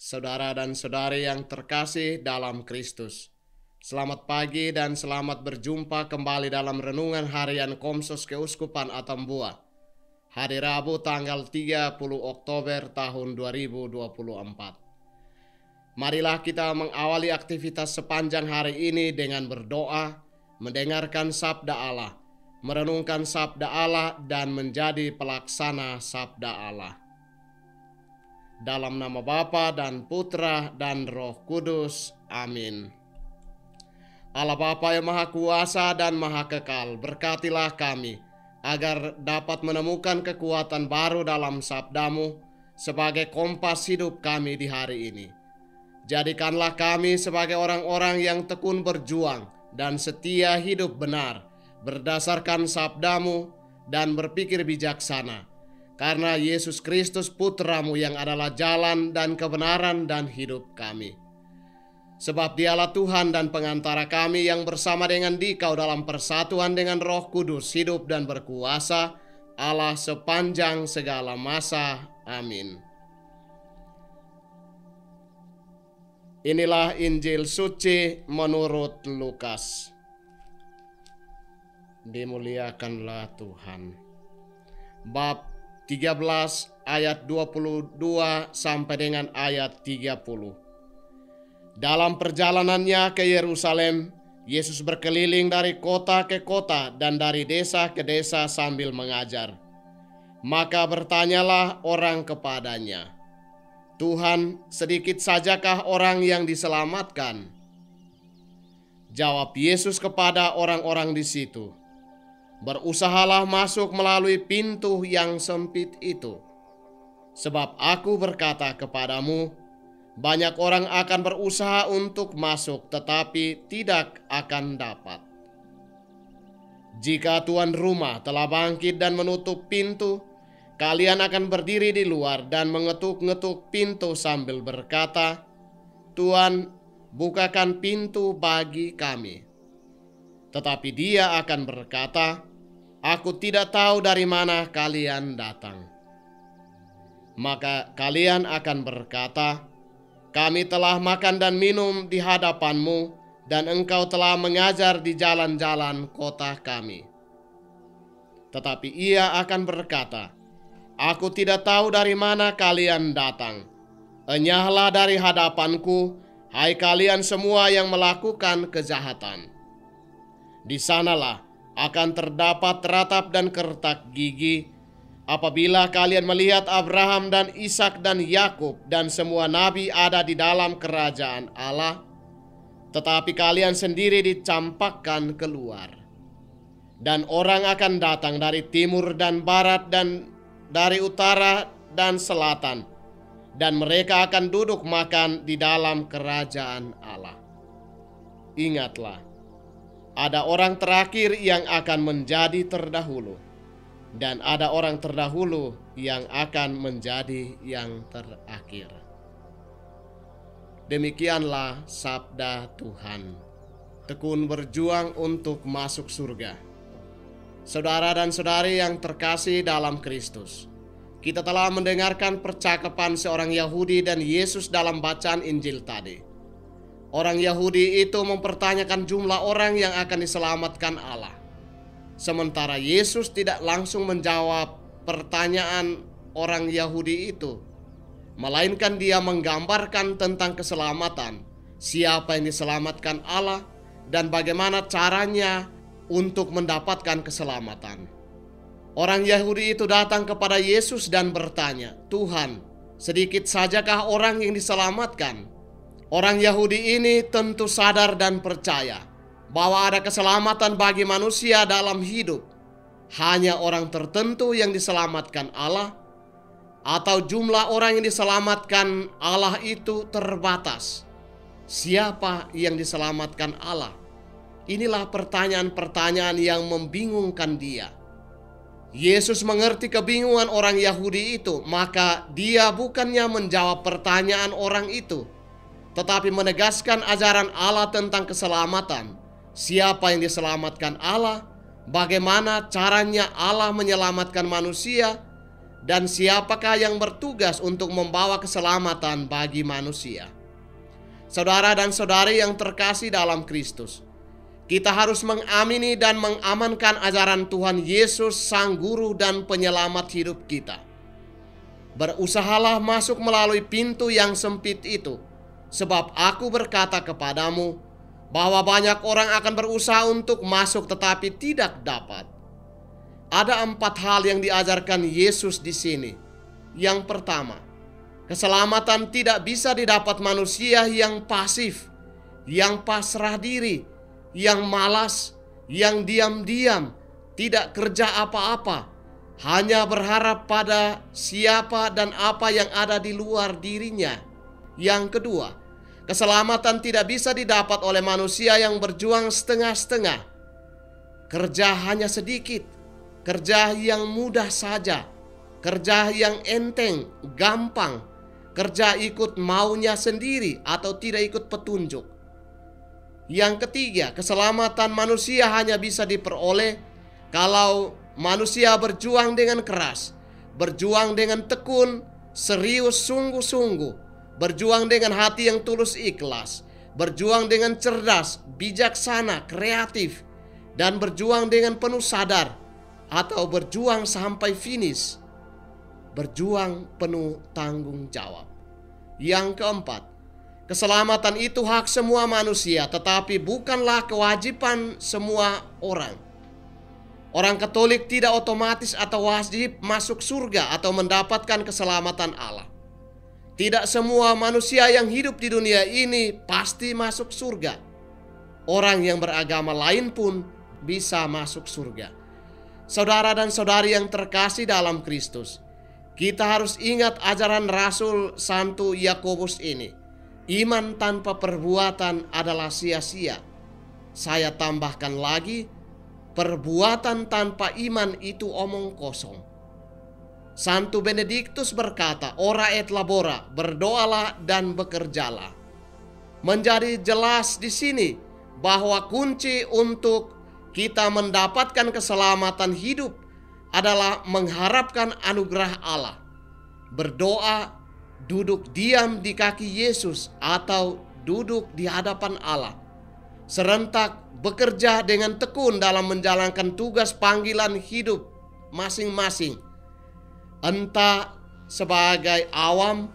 Saudara dan saudari yang terkasih dalam Kristus, selamat pagi dan selamat berjumpa kembali dalam Renungan Harian Komsos Keuskupan Atambua, hari Rabu tanggal 30 Oktober tahun 2024. Marilah kita mengawali aktivitas sepanjang hari ini dengan berdoa, mendengarkan sabda Allah, merenungkan sabda Allah, dan menjadi pelaksana sabda Allah. Dalam nama Bapa dan Putra dan Roh Kudus. Amin. Allah Bapa yang Maha Kuasa dan Maha Kekal, berkatilah kami agar dapat menemukan kekuatan baru dalam sabdamu sebagai kompas hidup kami di hari ini. Jadikanlah kami sebagai orang-orang yang tekun berjuang dan setia hidup benar berdasarkan sabdamu dan berpikir bijaksana. Karena Yesus Kristus Putramu yang adalah jalan dan kebenaran dan hidup kami. Sebab Dialah Tuhan dan pengantara kami yang bersama dengan Dikau dalam persatuan dengan Roh Kudus hidup dan berkuasa Allah sepanjang segala masa. Amin. Inilah Injil suci menurut Lukas. Dimuliakanlah Tuhan. Bab 13 ayat 22 sampai dengan ayat 30. Dalam perjalanannya ke Yerusalem, Yesus berkeliling dari kota ke kota dan dari desa ke desa sambil mengajar. Maka bertanyalah orang kepadanya, "Tuhan, sedikit sajakah orang yang diselamatkan?" Jawab Yesus kepada orang-orang di situ, "Berusahalah masuk melalui pintu yang sempit itu. Sebab aku berkata kepadamu, banyak orang akan berusaha untuk masuk tetapi tidak akan dapat. Jika tuan rumah telah bangkit dan menutup pintu, kalian akan berdiri di luar dan mengetuk-ngetuk pintu sambil berkata, 'Tuan, bukakan pintu bagi kami.' Tetapi dia akan berkata, 'Aku tidak tahu dari mana kalian datang.' Maka kalian akan berkata, 'Kami telah makan dan minum di hadapanmu, dan engkau telah mengajar di jalan-jalan kota kami.' Tetapi ia akan berkata, 'Aku tidak tahu dari mana kalian datang. Enyahlah dari hadapanku, hai kalian semua yang melakukan kejahatan.' Di sanalah akan terdapat ratap dan kertak gigi apabila kalian melihat Abraham dan Ishak dan Yakub dan semua nabi ada di dalam kerajaan Allah, tetapi kalian sendiri dicampakkan keluar. Dan orang akan datang dari timur dan barat dan dari utara dan selatan, dan mereka akan duduk makan di dalam kerajaan Allah. Ingatlah, ada orang terakhir yang akan menjadi terdahulu, dan ada orang terdahulu yang akan menjadi yang terakhir." Demikianlah sabda Tuhan. Tekun berjuang untuk masuk surga. Saudara dan saudari yang terkasih dalam Kristus, kita telah mendengarkan percakapan seorang Yahudi dan Yesus dalam bacaan Injil tadi. Orang Yahudi itu mempertanyakan jumlah orang yang akan diselamatkan Allah. Sementara Yesus tidak langsung menjawab pertanyaan orang Yahudi itu, melainkan dia menggambarkan tentang keselamatan, siapa yang diselamatkan Allah, dan bagaimana caranya untuk mendapatkan keselamatan. Orang Yahudi itu datang kepada Yesus dan bertanya, "Tuhan, sedikit sajakah orang yang diselamatkan?" Orang Yahudi ini tentu sadar dan percaya bahwa ada keselamatan bagi manusia dalam hidup. Hanya orang tertentu yang diselamatkan Allah, atau jumlah orang yang diselamatkan Allah itu terbatas. Siapa yang diselamatkan Allah? Inilah pertanyaan-pertanyaan yang membingungkan dia. Yesus mengerti kebingungan orang Yahudi itu, maka dia bukannya menjawab pertanyaan orang itu, tetapi menegaskan ajaran Allah tentang keselamatan. Siapa yang diselamatkan Allah, bagaimana caranya Allah menyelamatkan manusia, dan siapakah yang bertugas untuk membawa keselamatan bagi manusia. Saudara dan saudari yang terkasih dalam Kristus, kita harus mengamini dan mengamankan ajaran Tuhan Yesus, Sang Guru dan Penyelamat hidup kita. Berusahalah masuk melalui pintu yang sempit itu, sebab aku berkata kepadamu bahwa banyak orang akan berusaha untuk masuk tetapi tidak dapat. Ada 4 hal yang diajarkan Yesus di sini. Yang pertama, keselamatan tidak bisa didapat manusia yang pasif, yang pasrah diri, yang malas, yang diam-diam, tidak kerja apa-apa, hanya berharap pada siapa dan apa yang ada di luar dirinya. Yang kedua, keselamatan tidak bisa didapat oleh manusia yang berjuang setengah-setengah. Kerja hanya sedikit, kerja yang mudah saja, kerja yang enteng, gampang, kerja ikut maunya sendiri atau tidak ikut petunjuk. Yang ketiga, keselamatan manusia hanya bisa diperoleh kalau manusia berjuang dengan keras, berjuang dengan tekun, serius, sungguh-sungguh, berjuang dengan hati yang tulus ikhlas, berjuang dengan cerdas, bijaksana, kreatif, dan berjuang dengan penuh sadar, atau berjuang sampai finish, berjuang penuh tanggung jawab. Yang keempat, keselamatan itu hak semua manusia, tetapi bukanlah kewajiban semua orang. Orang Katolik tidak otomatis atau wajib masuk surga atau mendapatkan keselamatan Allah. Tidak semua manusia yang hidup di dunia ini pasti masuk surga. Orang yang beragama lain pun bisa masuk surga. Saudara dan saudari yang terkasih dalam Kristus, kita harus ingat ajaran Rasul Santo Yakobus ini. Iman tanpa perbuatan adalah sia-sia. Saya tambahkan lagi, perbuatan tanpa iman itu omong kosong. Santo Benediktus berkata, ora et labora, berdoalah dan bekerjalah. Menjadi jelas di sini bahwa kunci untuk kita mendapatkan keselamatan hidup adalah mengharapkan anugerah Allah. Berdoa, duduk diam di kaki Yesus atau duduk di hadapan Allah. Serentak bekerja dengan tekun dalam menjalankan tugas panggilan hidup masing-masing. Entah sebagai awam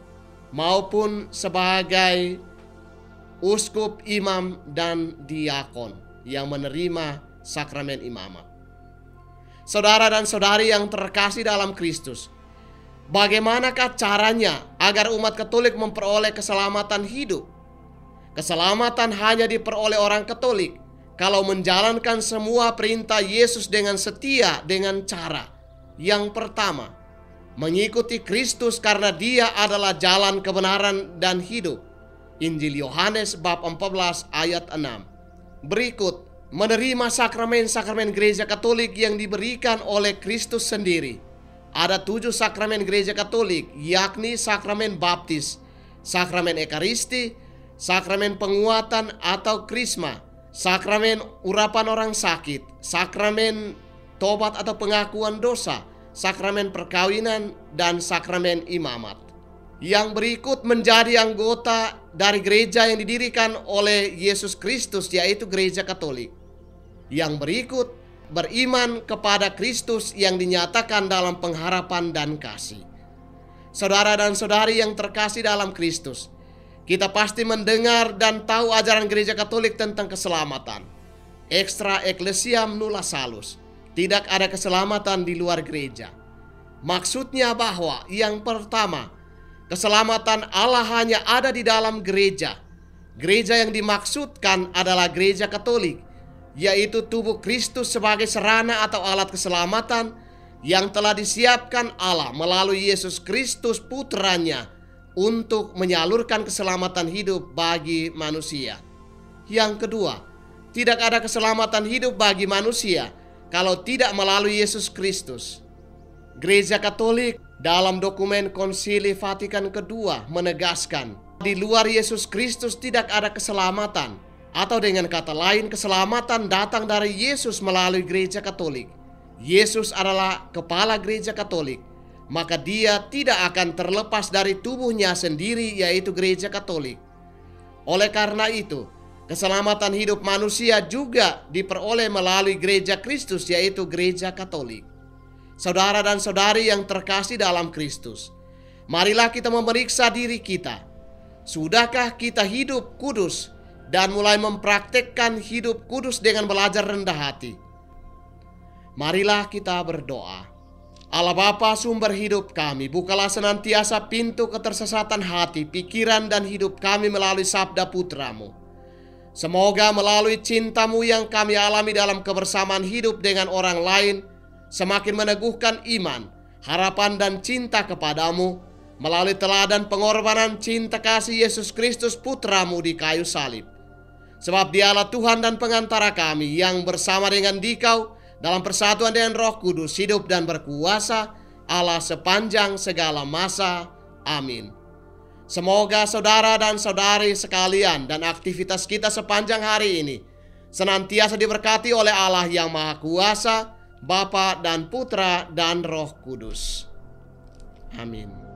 maupun sebagai uskup, imam, dan diakon yang menerima sakramen imamat. Saudara dan saudari yang terkasih dalam Kristus, bagaimanakah caranya agar umat Katolik memperoleh keselamatan hidup? Keselamatan hanya diperoleh orang Katolik kalau menjalankan semua perintah Yesus dengan setia dengan cara. Yang pertama, mengikuti Kristus karena Dia adalah jalan kebenaran dan hidup. Injil Yohanes bab 14 ayat 6. Berikut, menerima sakramen-sakramen gereja Katolik yang diberikan oleh Kristus sendiri. Ada 7 sakramen gereja Katolik, yakni sakramen baptis, sakramen ekaristi, sakramen penguatan atau krisma, sakramen urapan orang sakit, sakramen tobat atau pengakuan dosa, sakramen perkawinan, dan sakramen imamat. Yang berikut menjadi anggota dari gereja yang didirikan oleh Yesus Kristus, yaitu gereja Katolik. Yang berikut beriman kepada Kristus yang dinyatakan dalam pengharapan dan kasih. Saudara dan saudari yang terkasih dalam Kristus, kita pasti mendengar dan tahu ajaran gereja Katolik tentang keselamatan. Extra ecclesiam nulla salus. Tidak ada keselamatan di luar gereja. Maksudnya bahwa yang pertama, keselamatan Allah hanya ada di dalam gereja. Gereja yang dimaksudkan adalah gereja Katolik, yaitu tubuh Kristus sebagai sarana atau alat keselamatan yang telah disiapkan Allah melalui Yesus Kristus putranya untuk menyalurkan keselamatan hidup bagi manusia. Yang kedua, tidak ada keselamatan hidup bagi manusia kalau tidak melalui Yesus Kristus. Gereja Katolik dalam dokumen Konsili Vatikan II menegaskan, di luar Yesus Kristus tidak ada keselamatan. Atau dengan kata lain, keselamatan datang dari Yesus melalui gereja Katolik. Yesus adalah kepala gereja Katolik. maka dia tidak akan terlepas dari tubuhnya sendiri, yaitu gereja Katolik. Oleh karena itu, keselamatan hidup manusia juga diperoleh melalui gereja Kristus, yaitu gereja Katolik. Saudara dan saudari yang terkasih dalam Kristus, marilah kita memeriksa diri kita. Sudahkah kita hidup kudus dan mulai mempraktekkan hidup kudus dengan belajar rendah hati? Marilah kita berdoa. Allah Bapa, sumber hidup kami, bukalah senantiasa pintu ketersesatan hati, pikiran, dan hidup kami melalui sabda Putra-Mu. Semoga melalui cinta-Mu yang kami alami dalam kebersamaan hidup dengan orang lain, semakin meneguhkan iman, harapan, dan cinta kepadamu, melalui teladan pengorbanan cinta kasih Yesus Kristus Putra-Mu di kayu salib. Sebab Dialah Tuhan dan pengantara kami yang bersama dengan Dikau dalam persatuan dengan Roh Kudus, hidup dan berkuasa Allah sepanjang segala masa. Amin. Semoga saudara dan saudari sekalian dan aktivitas kita sepanjang hari ini senantiasa diberkati oleh Allah yang Maha Kuasa, Bapa dan Putra dan Roh Kudus. Amin.